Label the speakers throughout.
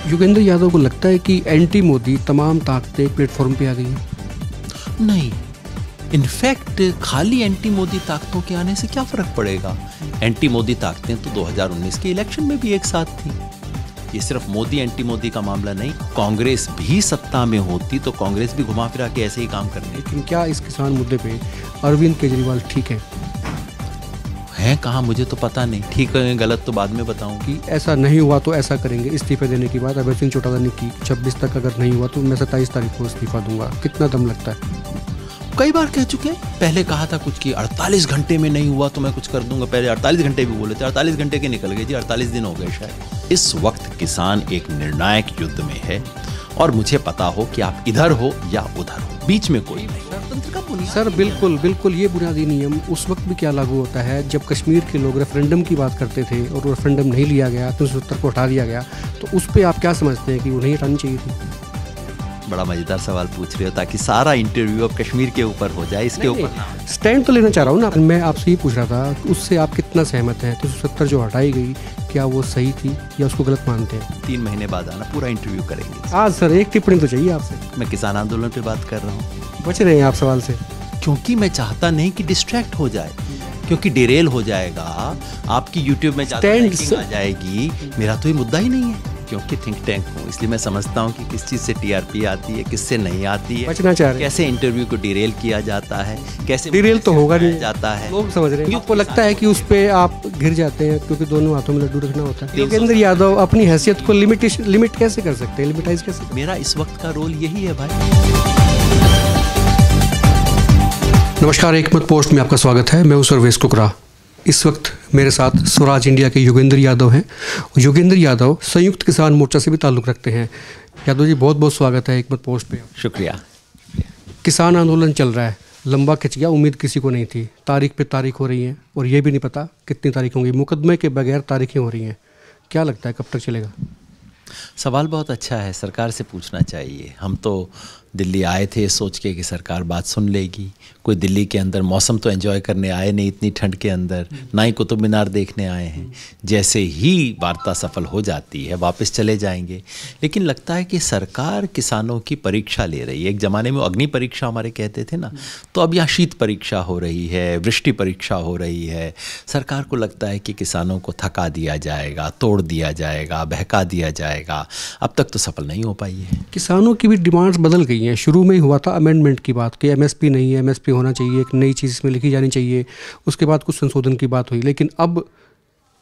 Speaker 1: योगेंद्र यादव को लगता है कि एंटी मोदी तमाम ताकतें प्लेटफॉर्म पे आ गई हैं?
Speaker 2: नहीं, इनफैक्ट खाली एंटी मोदी ताकतों के आने से क्या फर्क पड़ेगा। एंटी मोदी ताकतें तो 2019 के इलेक्शन में भी एक साथ थी। ये सिर्फ मोदी एंटी मोदी का मामला नहीं, कांग्रेस भी सत्ता में होती तो कांग्रेस भी घुमा फिरा के ऐसे ही काम करने।
Speaker 1: लेकिन क्या इस किसान मुद्दे पे अरविंद केजरीवाल ठीक है?
Speaker 2: कहाँ, मुझे तो पता नहीं, ठीक है गलत तो बाद में बताऊं।
Speaker 1: कि ऐसा नहीं हुआ तो ऐसा करेंगे, इस्तीफे देने की बात अभय सिंह चौटाला ने की, 26 तक अगर नहीं हुआ तो मैं 27 तारीख को इस्तीफा दूंगा। कितना दम लगता है?
Speaker 2: कई बार कह चुके हैं, पहले कहा था कुछ कि 48 घंटे में नहीं हुआ तो मैं कुछ कर दूंगा। पहले 48 घंटे भी बोले थे, 48 घंटे के निकल गए जी, 48 दिन हो गए शायद। इस वक्त किसान एक निर्णायक युद्ध में है और मुझे पता हो कि आप इधर हो या उधर हो, बीच में कोई नहीं। लोकतंत्र का बुनियाद
Speaker 1: सर बिल्कुल बिल्कुल, ये बुनियादी नियम उस वक्त भी क्या लागू होता है जब कश्मीर के लोग रेफरेंडम की बात करते थे और रेफरेंडम नहीं लिया गया, 370 को हटा दिया गया, तो उस पर आप क्या समझते हैं कि वो नहीं हटानी चाहिए थी?
Speaker 2: बड़ा मजेदार सवाल पूछ रहे हो ताकि सारा इंटरव्यू अब कश्मीर के ऊपर हो जाए, इसके ऊपर
Speaker 1: स्टैंड तो लेना चाह रहा हूँ ना मैं आपसे ये पूछ रहा था, उससे आप कितना सहमत हैं? 370 जो हटाई गई, क्या वो सही थी या उसको गलत मानते हैं?
Speaker 2: 3 महीने बाद आना, पूरा इंटरव्यू करेंगे।
Speaker 1: आज सर एक टिप्पणी तो चाहिए आपसे।
Speaker 2: मैं किसान आंदोलन पे बात कर रहा हूँ।
Speaker 1: बच रहे हैं आप सवाल से?
Speaker 2: क्योंकि मैं चाहता नहीं कि डिस्ट्रैक्ट हो जाए, क्योंकि डिरेल हो जाएगा, आपकी यूट्यूब में आ जाएगी। मेरा तो ये मुद्दा ही नहीं है, क्योंकि थिंक टैंक हूँ, इसलिए मैं समझता हूँ कि किस चीज़ से टीआरपी आती है, किससे नहीं आती है,
Speaker 1: बचना चाह रहे हैं।
Speaker 2: कैसे इंटरव्यू को डिरेल किया जाता है, कैसे
Speaker 1: डिरेल तो होगा नहीं
Speaker 2: जाता है।
Speaker 1: लोग समझ रहे हैं, आपको लगता है कि उस पर आप गिर जाते हैं क्योंकि दोनों हाथों में लड्डू रखना होता है। योगेंद्र यादव अपनी हैसियत को लिमिट कैसे कर सकते हैं, लिमिटाइज कैसे?
Speaker 2: मेरा इस वक्त का रोल यही है भाई।
Speaker 1: नमस्कार, एक मत पोस्ट में आपका स्वागत है। मैं हूं सर्वेश कुकरा। इस वक्त मेरे साथ स्वराज इंडिया के योगेंद्र यादव हैं। योगेंद्र यादव संयुक्त किसान मोर्चा से भी ताल्लुक़ रखते हैं। यादव जी, बहुत बहुत स्वागत है एक मत पोस्ट पे।
Speaker 2: शुक्रिया।
Speaker 1: किसान आंदोलन चल रहा है, लंबा खिंच गया, उम्मीद किसी को नहीं थी। तारीख पे तारीख हो रही है और ये भी नहीं पता कितनी तारीख होंगी। मुकदमे के बगैर तारीखें हो रही हैं। क्या लगता है कब तक चलेगा?
Speaker 2: सवाल बहुत अच्छा है, सरकार से पूछना चाहिए। हम तो दिल्ली आए थे सोच के कि सरकार बात सुन लेगी। कोई दिल्ली के अंदर मौसम तो एंजॉय करने आए नहीं इतनी ठंड के अंदर, ना ही कुतुब मीनार देखने आए हैं। जैसे ही वार्ता सफल हो जाती है वापस चले जाएंगे। लेकिन लगता है कि सरकार किसानों की परीक्षा ले रही है। एक ज़माने में अग्नि परीक्षा हमारे कहते थे ना, तो अब यहाँ शीत परीक्षा हो रही है, वृष्टि परीक्षा हो रही है। सरकार को लगता है कि किसानों को थका दिया जाएगा, तोड़ दिया जाएगा, बहका दिया जाएगा। अब तक तो सफल नहीं हो पाई है।
Speaker 1: किसानों की भी डिमांड्स बदल गई हैं। शुरू में ही हुआ था अमेंडमेंट की बात कि एमएसपी नहीं है, एमएसपी होना चाहिए, एक नई चीज़ इसमें लिखी जानी चाहिए। उसके बाद कुछ संशोधन की बात हुई, लेकिन अब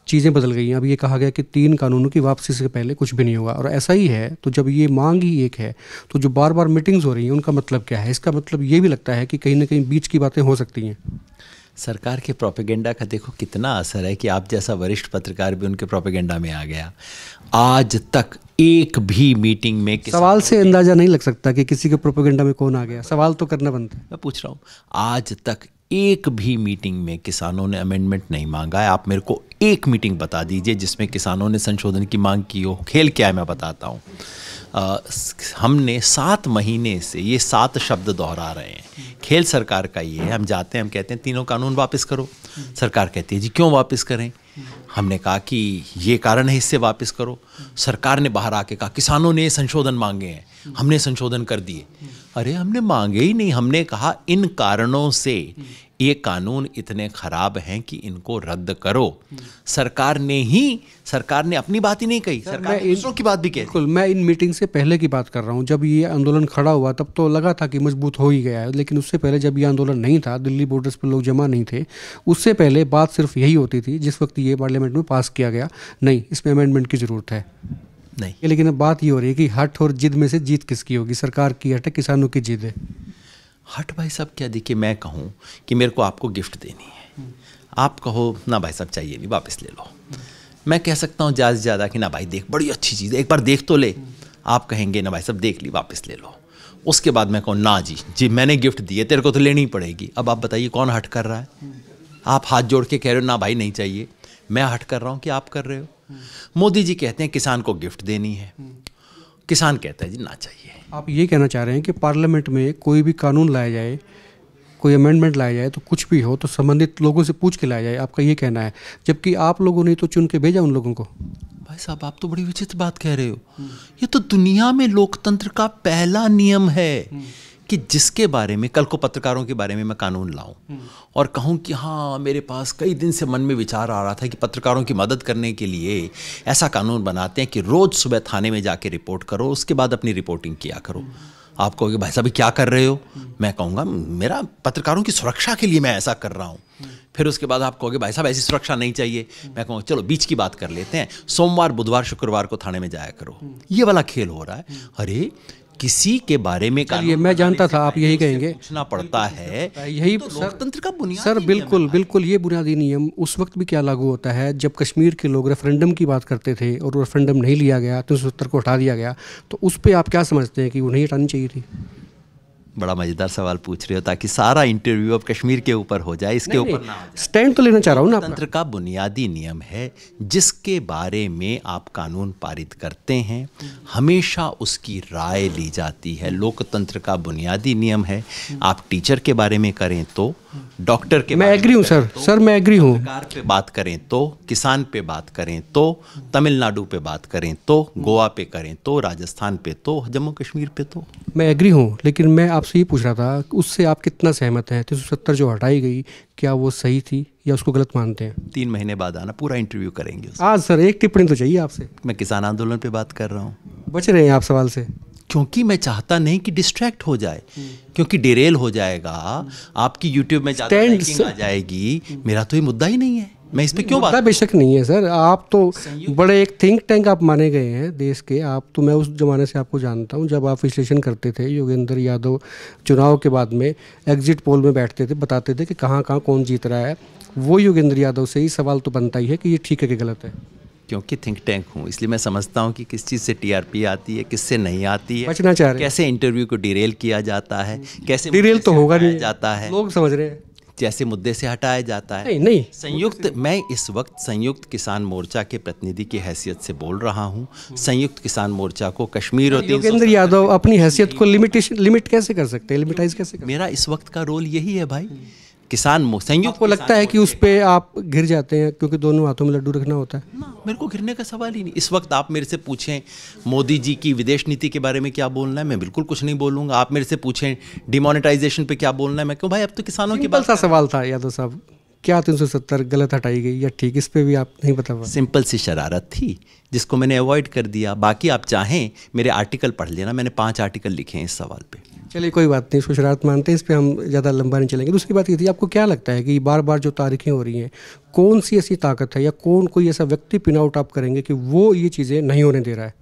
Speaker 1: चीज़ें बदल गई हैं। अब ये कहा गया कि 3 कानूनों की वापसी से पहले कुछ भी नहीं होगा। और ऐसा ही है, तो जब ये मांग ही एक है तो जो बार बार मीटिंग्स हो रही हैं उनका मतलब क्या है? इसका मतलब ये भी लगता है कि कहीं ना कहीं बीच की बातें हो सकती हैं।
Speaker 2: सरकार के प्रोपेगेंडा का देखो कितना असर है कि आप जैसा वरिष्ठ पत्रकार भी उनके प्रोपेगेंडा में आ गया। आज तक एक भी मीटिंग में
Speaker 1: सवाल से अंदाजा नहीं लग सकता कि किसी के प्रोपेगेंडा में कौन आ गया। सवाल तो करना बनता है।
Speaker 2: मैं पूछ रहा हूँ, आज तक एक भी मीटिंग में किसानों ने अमेंडमेंट नहीं मांगा है। आप मेरे को एक मीटिंग बता दीजिए जिसमें किसानों ने संशोधन की मांग की हो। खेल क्या है मैं बताता हूँ। हमने 7 महीने से ये 7 शब्द दोहरा रहे हैं। खेल सरकार का ये है, हम जाते हैं, हम कहते हैं 3 कानून वापस करो। सरकार कहती है जी क्यों वापस करें? हमने कहा कि ये कारण है, इससे वापस करो। सरकार ने बाहर आके कहा किसानों ने संशोधन मांगे हैं, हमने संशोधन कर दिए। अरे हमने मांगे ही नहीं, हमने कहा इन कारणों से ये कानून इतने खराब हैं कि इनको रद्द करो। सरकार ने अपनी बात ही नहीं कही, सरकार ने दूसरों की बात भी कही।
Speaker 1: बिल्कुल, मैं इन मीटिंग से पहले की बात कर रहा हूँ। जब ये आंदोलन खड़ा हुआ तब तो लगा था कि मजबूत हो ही गया है, लेकिन उससे पहले जब ये आंदोलन नहीं था, दिल्ली बॉर्डर्स पर लोग जमा नहीं थे, उससे पहले बात सिर्फ यही होती थी जिस वक्त ये पार्लियामेंट में पास किया गया, नहीं इसमें अमेंडमेंट की ज़रूरत है
Speaker 2: नहीं।
Speaker 1: लेकिन अब बात ये हो रही है कि हट और जिद में से जीत किसकी होगी? सरकार की हट है, किसानों की जिद है?
Speaker 2: हट भाई साहब क्या, देखिए मैं कहूँ कि मेरे को आपको गिफ्ट देनी है, आप कहो ना भाई साहब चाहिए नहीं, वापस ले लो। मैं कह सकता हूँ ज़्यादा से ज़्यादा कि ना भाई देख बड़ी अच्छी चीज़ है, एक बार देख तो ले। आप कहेंगे ना भाई साहब देख ली, वापस ले लो। उसके बाद मैं कहूँ ना जी मैंने गिफ्ट दी है, तेरे को तो लेनी ही पड़ेगी। अब आप बताइए कौन हट कर रहा है? आप हाथ जोड़ के कह रहे हो ना भाई नहीं चाहिए, मैं हट कर रहा हूँ कि आप कर रहे हो। मोदी जी कहते हैं किसान को गिफ्ट देनी है, किसान कहता है जी ना चाहिए।
Speaker 1: आप ये कहना चाह रहे हैं कि पार्लियामेंट में कोई भी कानून लाया जाए, कोई अमेंडमेंट लाया जाए तो कुछ भी हो तो संबंधित लोगों से पूछ के लाया जाए, आपका ये कहना है, जबकि आप लोगों ने तो चुन के भेजा उन लोगों को।
Speaker 2: भाई साहब आप तो बड़ी विचित्र बात कह रहे हो। ये तो दुनिया में लोकतंत्र का पहला नियम है कि जिसके बारे में कल को पत्रकारों के बारे में मैं कानून लाऊं और कहूं कि हाँ मेरे पास कई दिन से मन में विचार आ रहा था कि पत्रकारों की मदद करने के लिए ऐसा कानून बनाते हैं कि रोज सुबह थाने में जाके रिपोर्ट करो, उसके बाद अपनी रिपोर्टिंग किया करो। आप कहोगे भाई साहब क्या कर रहे हो, मैं कहूँगा मेरा पत्रकारों की सुरक्षा के लिए मैं ऐसा कर रहा हूँ। फिर उसके बाद आप कहोगे भाई साहब ऐसी सुरक्षा नहीं चाहिए, मैं कहूँगा चलो बीच की बात कर लेते हैं, सोमवार बुधवार शुक्रवार को थाने में जाया करो। ये वाला खेल हो रहा है। अरे किसी के बारे में
Speaker 1: चलिए मैं जानता था आप यही कहेंगे,
Speaker 2: पूछना पड़ता है,
Speaker 1: यही
Speaker 2: तो लोकतंत्र का बुनियादी
Speaker 1: सर बिल्कुल बिल्कुल ये बुनियादी नियम उस वक्त भी क्या लागू होता है जब कश्मीर के लोग रेफरेंडम की बात करते थे और रेफरेंडम नहीं लिया गया, 370 को हटा दिया गया, तो उस पर आप क्या समझते हैं कि वो नहीं हटानी चाहिए थी?
Speaker 2: बड़ा मजेदार सवाल पूछ रहे हो ताकि सारा इंटरव्यू अब कश्मीर के ऊपर हो जाए, इसके ऊपर ना हो जाए।
Speaker 1: स्टैंड तो लेना चाह रहा हूँ ना।
Speaker 2: लोकतंत्र का बुनियादी नियम है जिसके बारे में आप कानून पारित करते हैं हमेशा उसकी राय ली जाती है। लोकतंत्र का बुनियादी नियम है। आप टीचर के बारे में करें तो, डॉक्टर के
Speaker 1: मैं एग्री हूँ सर मैं एग्री हूँ।
Speaker 2: सरकार पे बात करें तो, किसान पे बात करें तो, तमिलनाडु पे बात करें तो, गोवा पे करें तो, राजस्थान पे तो, जम्मू कश्मीर पे तो।
Speaker 1: मैं एग्री हूँ, लेकिन मैं आपसे ये पूछ रहा था उससे आप कितना सहमत हैं? 370 जो हटाई गई क्या वो सही थी या उसको गलत मानते हैं?
Speaker 2: 3 महीने बाद आना, पूरा इंटरव्यू करेंगे।
Speaker 1: आज सर एक टिप्पणी तो चाहिए आपसे।
Speaker 2: मैं किसान आंदोलन पे बात कर रहा हूँ।
Speaker 1: बच रहे हैं आप सवाल से?
Speaker 2: क्योंकि मैं चाहता नहीं कि डिस्ट्रैक्ट हो जाए, क्योंकि डिरेल हो जाएगा, आपकी यूट्यूब में ज़्यादा रैंकिंग आ जाएगी। मेरा तो ये मुद्दा ही नहीं है, मैं इस पे क्यों बात।
Speaker 1: बेशक नहीं है सर, आप तो बड़े एक थिंक टैंक आप माने गए हैं देश के। आप तो मैं उस जमाने से आपको जानता हूं जब आप विश्लेषण करते थे। योगेंद्र यादव चुनाव के बाद में एग्जिट पोल में बैठते थे, बताते थे कि कहाँ कहाँ कौन जीत रहा है। वो योगेंद्र यादव से ही सवाल तो बनता ही है कि ये ठीक है कि गलत है।
Speaker 2: क्योंकि थिंक टैंक हूँ इसलिए मैं समझता हूँ कि किस चीज़ से टीआरपी आती है, किससे नहीं आती है,
Speaker 1: बचना चाह रहे हैं।
Speaker 2: कैसे इंटरव्यू को डिरेल किया जाता है, कैसे
Speaker 1: डिरेल तो होगा नहीं
Speaker 2: जाता है,
Speaker 1: लोग समझ रहे हैं,
Speaker 2: जैसे मुद्दे से हटाया जाता है।
Speaker 1: नहीं
Speaker 2: संयुक्त, मैं इस वक्त संयुक्त किसान मोर्चा के प्रतिनिधि की हैसियत से बोल रहा हूँ। संयुक्त किसान मोर्चा को कश्मीर और
Speaker 1: योगेंद्र यादव अपनी हैसियत को लिमिट कैसे कर सकते हैं, लिमिटाइज कैसे कर?
Speaker 2: मेरा इस वक्त का रोल यही है भाई। किसान संयुक्त
Speaker 1: को लगता है कि उस पे आप घिर जाते हैं क्योंकि दोनों हाथों में लड्डू रखना होता है
Speaker 2: ना? मेरे को घिरने का सवाल ही नहीं। इस वक्त आप मेरे से पूछें मोदी जी की विदेश नीति के बारे में क्या बोलना है, मैं बिल्कुल कुछ नहीं बोलूँगा। आप मेरे से पूछें डिमोनेटाइजेशन पे क्या बोलना है, मैं क्यों भाई अब तो किसानों की बात।
Speaker 1: सा सवाल था यादव साहब, क्या 370 गलत हटाई गई या ठीक, इस पे भी आप नहीं बता पा?
Speaker 2: सिंपल सी शरारत थी जिसको मैंने अवॉइड कर दिया। बाकी आप चाहें मेरे आर्टिकल पढ़ लेना, मैंने 5 आर्टिकल लिखे हैं इस सवाल पे।
Speaker 1: चलिए कोई बात नहीं, इसको शरारत मानते हैं, इस पे हम ज़्यादा लंबा नहीं चलेंगे। दूसरी बात ये थी, आपको क्या लगता है कि बार बार जो तारीखें हो रही हैं, कौन सी ऐसी ताकत है या कोई ऐसा व्यक्ति पिन आउट आप करेंगे कि वो ये चीज़ें नहीं होने दे रहा है?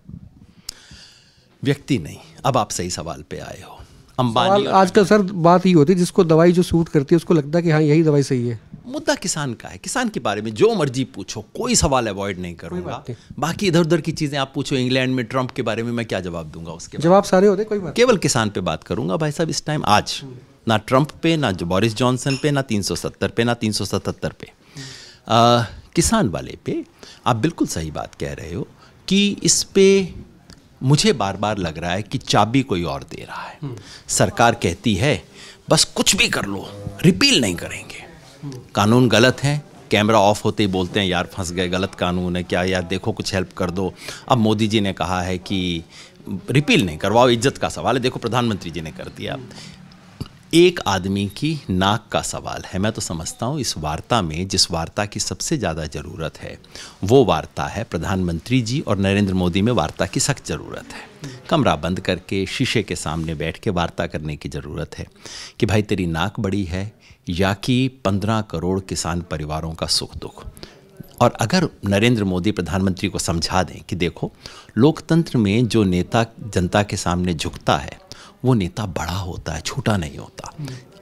Speaker 2: व्यक्ति नहीं, अब आप सही सवाल पे आए हो। अंबानी
Speaker 1: आजकल सर बात ही होती है, जिसको दवाई जो सूट करती है उसको लगता है कि हाँ यही दवाई सही है।
Speaker 2: मुद्दा किसान का है, किसान के बारे में जो मर्जी पूछो, कोई सवाल अवॉइड नहीं करूंगा। बाकी इधर उधर की चीज़ें आप पूछो, इंग्लैंड में ट्रंप के बारे में मैं क्या जवाब दूंगा, उसके
Speaker 1: जवाब सारे होते, कोई बात।
Speaker 2: केवल किसान पे बात करूंगा भाई साहब इस टाइम। आज ना ट्रंप पे, ना जो बोरिस जॉनसन पे, ना 370 पे, ना 377 पे। किसान वाले पे आप बिल्कुल सही बात कह रहे हो कि इस पे मुझे बार बार लग रहा है कि चाबी कोई और दे रहा है। सरकार कहती है बस कुछ भी कर लो, रिपील नहीं करेंगे। कानून गलत है, कैमरा ऑफ होते ही बोलते हैं यार फंस गए, गलत कानून है क्या यार, देखो कुछ हेल्प कर दो। अब मोदी जी ने कहा है कि रिपील नहीं करवाओ, इज्जत का सवाल है, देखो प्रधानमंत्री जी ने कर दिया। एक आदमी की नाक का सवाल है। मैं तो समझता हूँ इस वार्ता में जिस वार्ता की सबसे ज़्यादा ज़रूरत है वो वार्ता है प्रधानमंत्री जी और नरेंद्र मोदी में वार्ता की सख्त ज़रूरत है। कमरा बंद करके शीशे के सामने बैठ के वार्ता करने की ज़रूरत है कि भाई तेरी नाक बड़ी है या कि 15 करोड़ किसान परिवारों का सुख दुख। और अगर नरेंद्र मोदी प्रधानमंत्री को समझा दें कि देखो लोकतंत्र में जो नेता जनता के सामने झुकता है वो नेता बड़ा होता है, छोटा नहीं होता।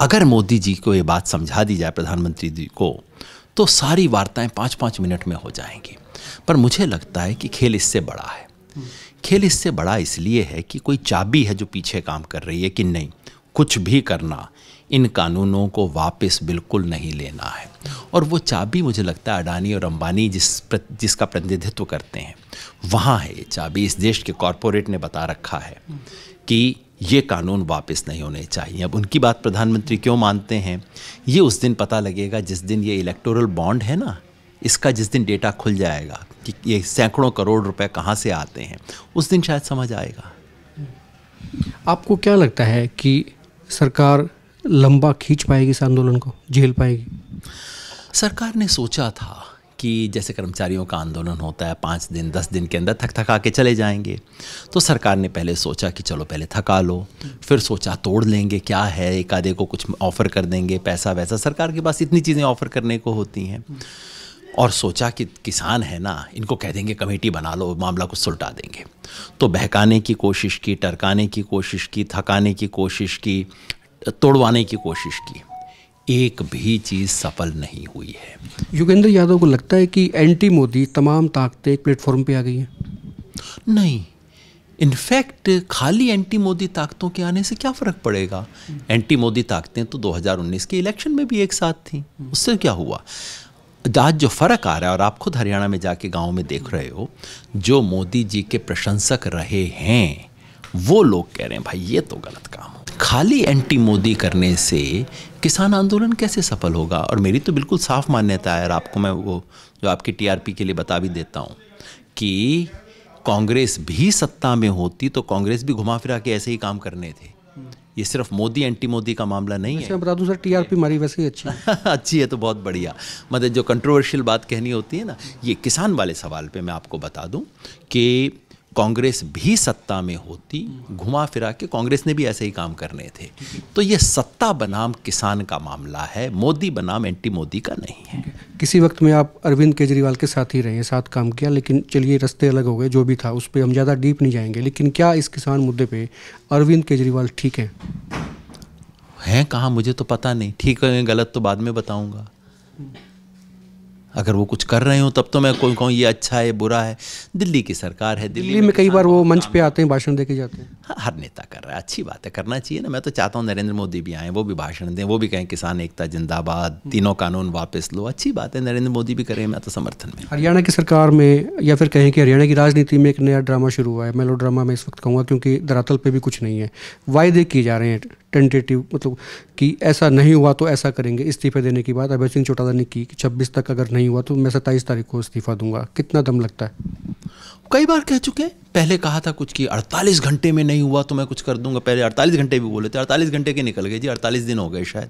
Speaker 2: अगर मोदी जी को ये बात समझा दी जाए प्रधानमंत्री जी को, तो सारी वार्ताएं 5-5 मिनट में हो जाएंगी। पर मुझे लगता है कि खेल इससे बड़ा है। खेल इससे बड़ा इसलिए है कि कोई चाबी है जो पीछे काम कर रही है कि नहीं कुछ भी करना, इन कानूनों को वापस बिल्कुल नहीं लेना है। और वो चाबी मुझे लगता है अडानी और अंबानी जिसका प्रतिनिधित्व करते हैं वहाँ है ये चाबी। इस देश के कॉरपोरेट ने बता रखा है कि ये कानून वापस नहीं होने चाहिए। अब उनकी बात प्रधानमंत्री क्यों मानते हैं, ये उस दिन पता लगेगा जिस दिन ये इलेक्टोरल बॉन्ड है ना, इसका जिस दिन डेटा खुल जाएगा कि ये सैकड़ों करोड़ रुपए कहाँ से आते हैं, उस दिन शायद समझ आएगा।
Speaker 1: आपको क्या लगता है कि सरकार लंबा खींच पाएगी इस आंदोलन को, झेल पाएगी?
Speaker 2: सरकार ने सोचा था कि जैसे कर्मचारियों का आंदोलन होता है 5 दिन 10 दिन के अंदर थक थका के चले जाएंगे, तो सरकार ने पहले सोचा कि चलो पहले थका लो, फिर सोचा तोड़ लेंगे, क्या है एक आधे को कुछ ऑफ़र कर देंगे, पैसा वैसा, सरकार के पास इतनी चीज़ें ऑफ़र करने को होती हैं। और सोचा कि किसान है ना, इनको कह देंगे कमेटी बना लो, मामला को सुलटा देंगे। तो बहकाने की कोशिश की, टरकाने की कोशिश की, थकाने की कोशिश की, तोड़वाने की कोशिश की, एक भी चीज़ सफल नहीं हुई है।
Speaker 1: योगेंद्र यादव को लगता है कि एंटी मोदी तमाम ताकतें एक प्लेटफॉर्म पे आ गई हैं?
Speaker 2: नहीं, इनफैक्ट खाली एंटी मोदी ताकतों के आने से क्या फ़र्क पड़ेगा। एंटी मोदी ताकतें तो 2019 के इलेक्शन में भी एक साथ थीं, उससे क्या हुआ। आज जो फ़र्क आ रहा है, और आप खुद हरियाणा में जाके गाँव में देख रहे हो, जो मोदी जी के प्रशंसक रहे हैं वो लोग कह रहे हैं भाई ये तो गलत काम हो। खाली एंटी मोदी करने से किसान आंदोलन कैसे सफल होगा। और मेरी तो बिल्कुल साफ मान्यता है, और आपको मैं वो जो आपकी टीआरपी के लिए बता भी देता हूँ कि कांग्रेस भी सत्ता में होती तो कांग्रेस भी घुमा फिरा के ऐसे ही काम करने थे। ये सिर्फ मोदी एंटी मोदी का मामला नहीं है।
Speaker 1: मैं बता दूं सर, टीआरपी हमारी वैसे ही अच्छी है।
Speaker 2: अच्छी है तो बहुत बढ़िया। मतलब जो कंट्रोवर्शियल बात कहनी होती है ना, ये किसान वाले सवाल पे मैं आपको बता दूं कि कांग्रेस भी सत्ता में होती, घुमा फिरा के कांग्रेस ने भी ऐसे ही काम करने थे। तो ये सत्ता बनाम किसान का मामला है, मोदी बनाम एंटी मोदी का नहीं है।
Speaker 1: किसी वक्त में आप अरविंद केजरीवाल के साथ ही रहे, साथ काम किया, लेकिन चलिए रास्ते अलग हो गए, जो भी था उस पर हम ज़्यादा डीप नहीं जाएंगे। लेकिन क्या इस किसान मुद्दे पे अरविंद केजरीवाल ठीक हैं
Speaker 2: कहाँ, मुझे तो पता नहीं। ठीक है गलत तो बाद में बताऊंगा। अगर वो कुछ कर रहे हो तब तो मैं कोई कहूँ ये अच्छा है बुरा है। दिल्ली की सरकार है,
Speaker 1: दिल्ली में कई बार वो मंच पे आते हैं, भाषण दे के जाते हैं।
Speaker 2: हाँ, हर नेता कर रहा है, अच्छी बात है, करना चाहिए ना। मैं तो चाहता हूँ नरेंद्र मोदी भी आएँ, वो भी भाषण दें, वो भी कहें किसान एकता जिंदाबाद, तीनों कानून वापस लो, अच्छी बात है। नरेंद्र मोदी भी करें, मैं तो समर्थन में।
Speaker 1: हरियाणा की सरकार में, या फिर कहें कि हरियाणा की राजनीति में एक नया ड्रामा शुरू हुआ है, मेलो ड्रामा मैं इस वक्त कहूँगा, क्योंकि धरातल पे भी कुछ नहीं है। वायदे किए जा रहे हैं टेंटेटिव, मतलब कि ऐसा नहीं हुआ तो ऐसा करेंगे। इस्तीफे देने की बात अभय सिंह चौटाला ने की कि 26 तक अगर नहीं हुआ तो मैं 27 तारीख को इस्तीफा दूंगा। कितना दम लगता है?
Speaker 2: कई बार कह चुके हैं। पहले कहा था कुछ कि 48 घंटे में नहीं हुआ तो मैं कुछ कर दूंगा। पहले 48 घंटे भी बोले थे, 48 घंटे के निकल गए जी, 48 दिन हो गए शायद।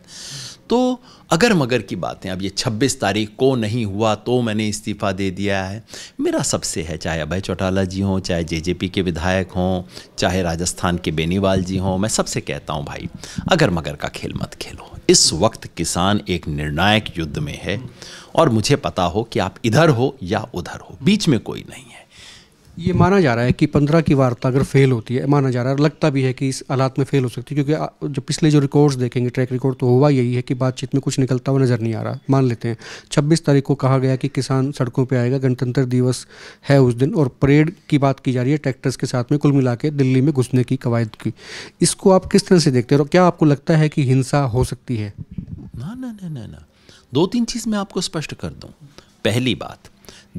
Speaker 2: तो अगर मगर की बातें, अब ये 26 तारीख को नहीं हुआ तो मैंने इस्तीफा दे दिया है, मेरा सबसे है, चाहे अभय चौटाला जी हों, चाहे जेजेपी के विधायक हों, चाहे राजस्थान के बेनीवाल जी हों, मैं सबसे कहता हूं भाई अगर मगर का खेल मत खेलो। इस वक्त किसान एक निर्णायक युद्ध में है, और मुझे पता हो कि आप इधर हो या उधर हो, बीच में कोई नहीं है।
Speaker 1: ये माना जा रहा है कि 15 की वार्ता अगर फेल होती है, माना जा रहा है, लगता भी है कि इस हालात में फेल हो सकती है, क्योंकि जो पिछले जो रिकॉर्ड्स देखेंगे, ट्रैक रिकॉर्ड, तो हुआ यही है कि बातचीत में कुछ निकलता हुआ नज़र नहीं आ रहा। मान लेते हैं 26 तारीख को कहा गया कि किसान सड़कों पे आएगा, गणतंत्र दिवस है उस दिन, और परेड की बात की जा रही है ट्रैक्टर्स के साथ में, कुल मिला के दिल्ली में घुसने की कवायद की। इसको आप किस तरह से देखते हो? क्या आपको लगता है कि हिंसा हो सकती है?
Speaker 2: ना ना ना ना ना, 2-3 चीज़ मैं आपको स्पष्ट कर दूं। पहली बात,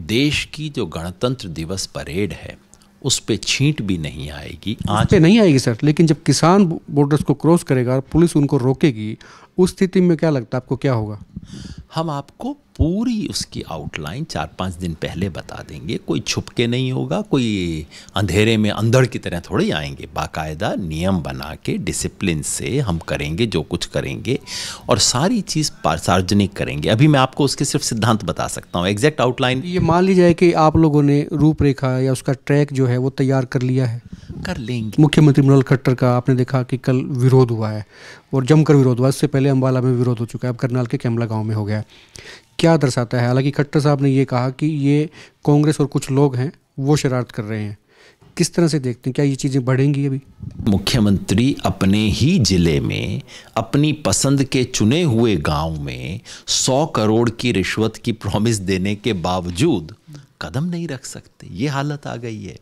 Speaker 2: देश की जो गणतंत्र दिवस परेड है उस पे छींट भी नहीं आएगी।
Speaker 1: आज पे नहीं आएगी सर, लेकिन जब किसान बॉर्डर्स को क्रॉस करेगा और पुलिस उनको रोकेगी, उस स्थिति में क्या लगता है आपको क्या होगा?
Speaker 2: हम आपको पूरी उसकी आउटलाइन 4-5 दिन पहले बता देंगे। कोई छुप के नहीं होगा, कोई अंधेरे में अंधड़ की तरह थोड़ी आएंगे। बाकायदा नियम बना के डिसिप्लिन से हम करेंगे जो कुछ करेंगे, और सारी चीज़ सार्वजनिक करेंगे। अभी मैं आपको उसके सिर्फ सिद्धांत बता सकता हूँ, एग्जैक्ट आउटलाइन।
Speaker 1: ये मान ली जाए कि आप लोगों ने रूपरेखा या उसका ट्रैक जो है वो तैयार कर लिया है,
Speaker 2: कर लेंगे।
Speaker 1: मुख्यमंत्री मनोहर खट्टर का आपने देखा कि कल विरोध हुआ है, और जमकर विरोध हुआ। इससे पहले अम्बाला में विरोध हो चुका है, अब करनाल के कैमला गांव में हो गया। क्या दर्शाता है? हालांकि खट्टर साहब ने ये कहा कि ये कांग्रेस और कुछ लोग हैं वो शरारत कर रहे हैं। किस तरह से देखते हैं, क्या ये चीज़ें बढ़ेंगी अभी?
Speaker 2: मुख्यमंत्री अपने ही जिले में अपनी पसंद के चुने हुए गांव में 100 करोड़ की रिश्वत की प्रॉमिस देने के बावजूद कदम नहीं रख सकते। ये हालत आ गई है।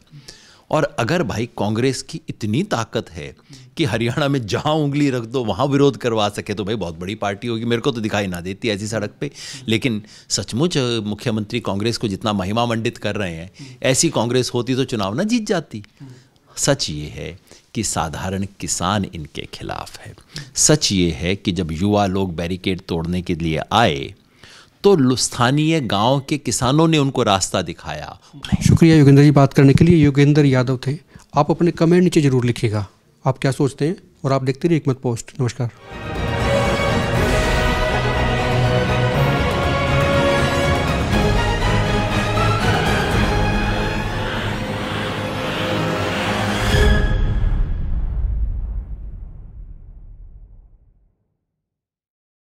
Speaker 2: और अगर भाई कांग्रेस की इतनी ताकत है कि हरियाणा में जहां उंगली रख दो वहां विरोध करवा सके, तो भाई बहुत बड़ी पार्टी होगी। मेरे को तो दिखाई ना देती ऐसी सड़क पे, लेकिन सचमुच मुख्यमंत्री कांग्रेस को जितना महिमा मंडित कर रहे हैं, ऐसी कांग्रेस होती तो चुनाव ना जीत जाती। सच ये है कि साधारण किसान इनके खिलाफ है। सच ये है कि जब युवा लोग बैरिकेड तोड़ने के लिए आए तो स्थानीय गांव के किसानों ने उनको रास्ता दिखाया।
Speaker 1: शुक्रिया योगेंद्र जी बात करने के लिए। योगेंद्र यादव थे। आप अपने कमेंट नीचे ज़रूर लिखिएगा, आप क्या सोचते हैं, और आप देखते रहिए हिकमत पोस्ट। नमस्कार।